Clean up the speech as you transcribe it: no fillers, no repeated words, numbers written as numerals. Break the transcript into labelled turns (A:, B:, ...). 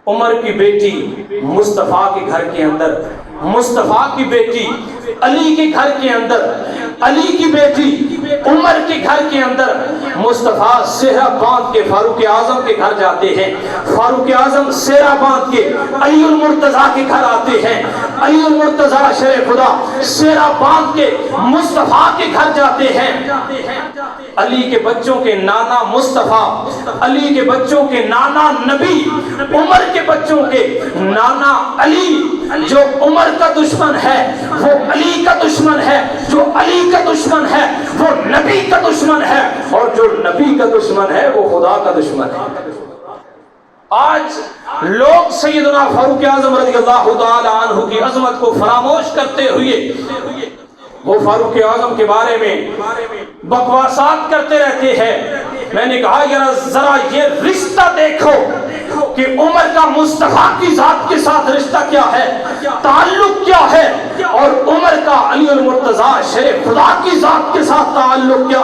A: عمر کی بیٹی مصطفیٰ کے گھر کے اندر، مصطفیٰ کی بیٹی علی کے گھر کے اندر، علی کی بیٹی عمر کے گھر کے اندر، مصطفیٰ سہرہ باندھ کے فاروق اعظم کے گھر جاتے ہیں، فاروق اعظم سہرہ باندھ کے علی المرتضیٰ کے گھر آتے ہیں، علی المرتضیٰ شرف خدا سہرہ باندھ کے مصطفیٰ کے گھر جاتے ہیں۔ علی کے بچوں کے نانا مصطفیٰ، علی کے بچوں کے نانا نبی، عمر کے بچوں کے نانا علی، جو عمر کا دشمن ہے وہ علی کا دشمن ہے، جو علی کا دشمن ہے وہ نبی کا دشمن ہے، اور جو نبی کا دشمن ہے وہ خدا کا دشمن ہے۔ آج لوگ سیدنا فاروق اعظم رضی اللہ تعالی عنہ کی عظمت کو فراموش کرتے ہوئے وہ فاروق اعظم کے بارے میں بکواسات کرتے رہتے ہیں۔ میں نے کہا ذرا یہ رشتہ دیکھو کہ عمر کا مصطفیٰ کی ذات کے ساتھ رشتہ کیا ہے، تعلق کیا ہے، اور عمر کا علی المرتضیٰ شرف خدا کی ذات کے ساتھ تعلق کیا ہے۔